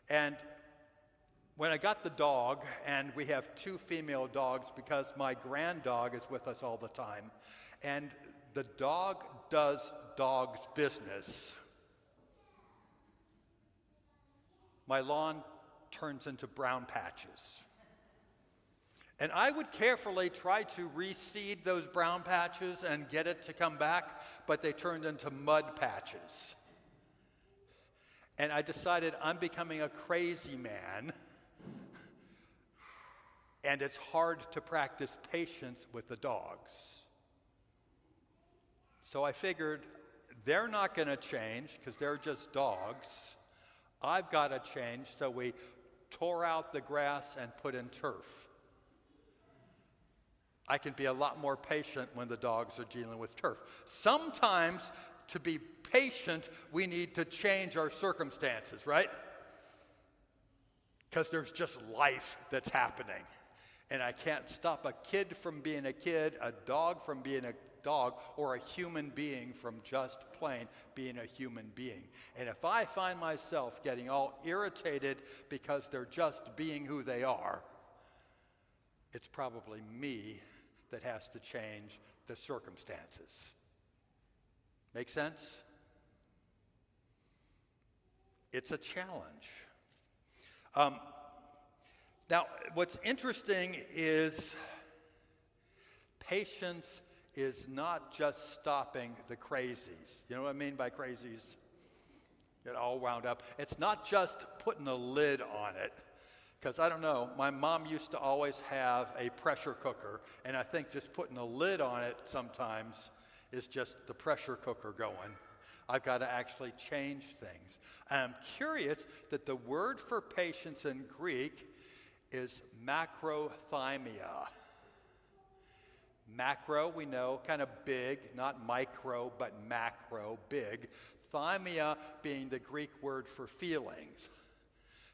And when I got the dog, and we have 2 female dogs because my grand dog is with us all the time, and the dog does dog's business, my lawn turns into brown patches. And I would carefully try to reseed those brown patches and get it to come back, but they turned into mud patches. And I decided I'm becoming a crazy man, and it's hard to practice patience with the dogs. So I figured they're not going to change because they're just dogs. I've got to change, so we tore out the grass and put in turf. I can be a lot more patient when the dogs are dealing with turf. Sometimes, to be patient, we need to change our circumstances, right? Because there's just life that's happening. And I can't stop a kid from being a kid, a dog from being a dog, or a human being from just plain being a human being. And if I find myself getting all irritated because they're just being who they are, it's probably me that has to change the circumstances. Make sense? It's a challenge. Now, what's interesting is patience is not just stopping the crazies. You know what I mean by crazies? Get all wound up. It's not just putting a lid on it. Because I don't know, my mom used to always have a pressure cooker, and I think just putting a lid on it sometimes is just the pressure cooker going. I've got to actually change things. And I'm curious that the word for patience in Greek is macrothymia. Macro, we know, kind of big, not micro, but macro, big. Thymia being the Greek word for feelings.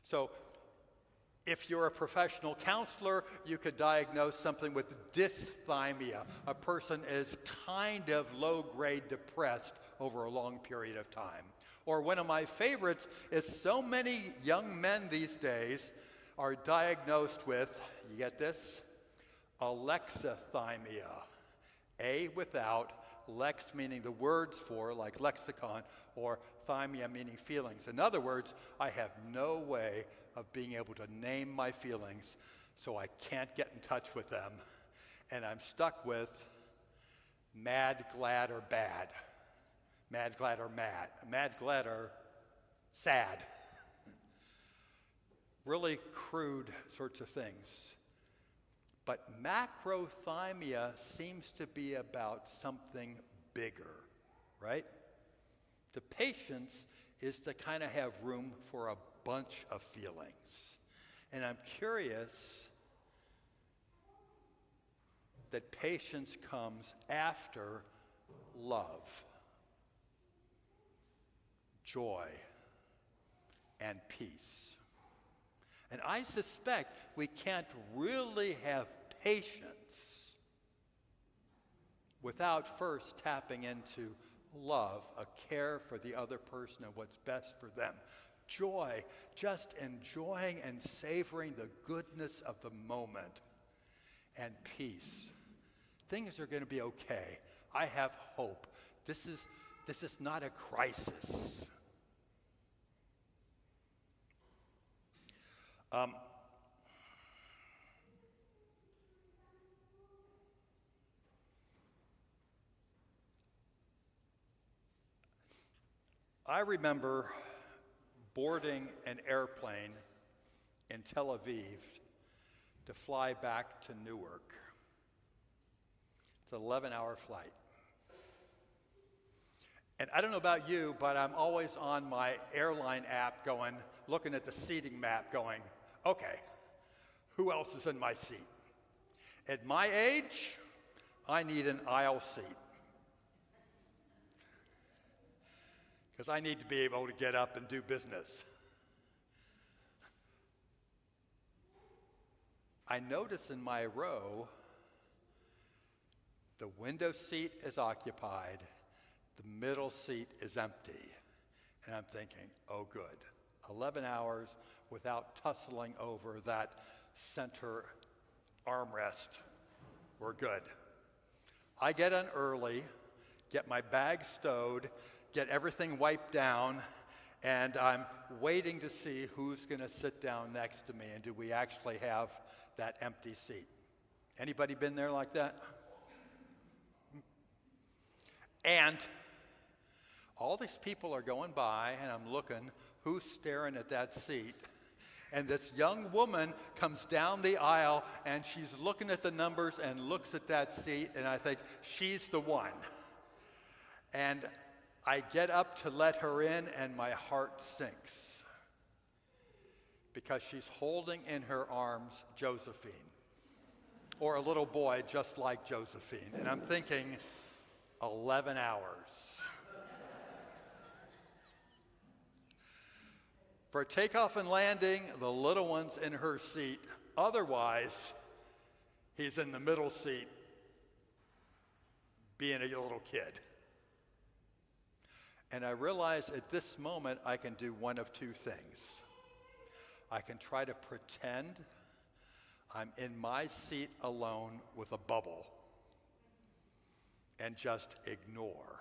So if you're a professional counselor, you could diagnose something with dysthymia. A person is kind of low-grade depressed over a long period of time. Or one of my favorites is so many young men these days are diagnosed with, you get this? Alexithymia. A without, lex meaning the words for, like lexicon, or thymia meaning feelings. In other words, I have no way of being able to name my feelings, so I can't get in touch with them. And I'm stuck with mad, glad, or bad. Mad, glad, or mad. Mad, glad, or sad. Really crude sorts of things. But macrothymia seems to be about something bigger, right? The patience is to kind of have room for a bunch of feelings. And I'm curious that patience comes after love, joy, and peace. And I suspect we can't really have patience without first tapping into love, a care for the other person and what's best for them. Joy, just enjoying and savoring the goodness of the moment. And peace. Things are going to be okay. I have hope. This is not a crisis. I remember boarding an airplane in Tel Aviv to fly back to Newark. It's an 11-hour flight. And I don't know about you, but I'm always on my airline app looking at the seating map going, okay, who else is in my seat? At my age, I need an aisle seat. Because I need to be able to get up and do business. I notice in my row, the window seat is occupied, the middle seat is empty. And I'm thinking, oh good, 11 hours without tussling over that center armrest. We're good. I get in early, get my bag stowed, get everything wiped down, and I'm waiting to see who's going to sit down next to me, and do we actually have that empty seat. Anybody been there like that? And all these people are going by, and I'm looking, who's staring at that seat? And this young woman comes down the aisle, and she's looking at the numbers and looks at that seat, and I think, she's the one. And I get up to let her in, and my heart sinks, because she's holding in her arms Josephine, or a little boy just like Josephine. And I'm thinking, 11 hours. For takeoff and landing, the little one's in her seat. Otherwise, he's in the middle seat, being a little kid. And I realize at this moment I can do one of two things. I can try to pretend I'm in my seat alone with a bubble and just ignore.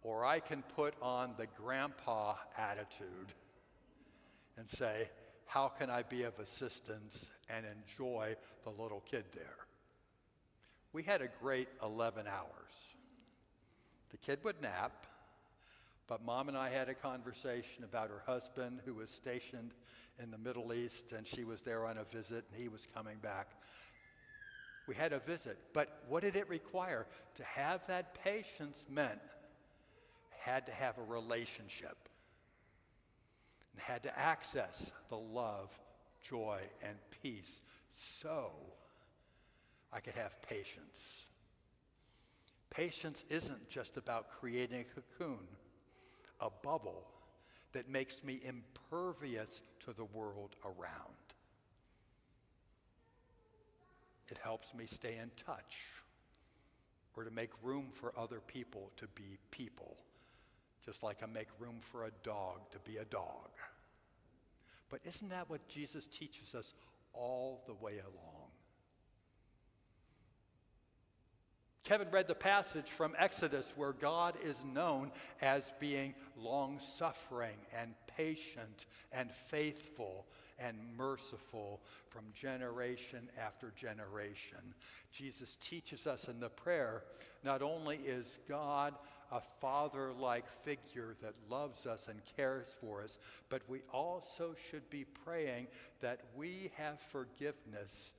Or I can put on the grandpa attitude and say, how can I be of assistance and enjoy the little kid there? We had a great 11 hours. The kid would nap, but Mom and I had a conversation about her husband who was stationed in the Middle East, and she was there on a visit, and he was coming back. We had a visit, but what did it require? To have that patience meant had to have a relationship and had to access the love, joy, and peace so I could have patience. Patience isn't just about creating a cocoon, a bubble that makes me impervious to the world around. It helps me stay in touch, or to make room for other people to be people, just like I make room for a dog to be a dog. But isn't that what Jesus teaches us all the way along? Kevin read the passage from Exodus where God is known as being long-suffering and patient and faithful and merciful from generation after generation. Jesus teaches us in the prayer, not only is God a father-like figure that loves us and cares for us, but we also should be praying that we have forgiveness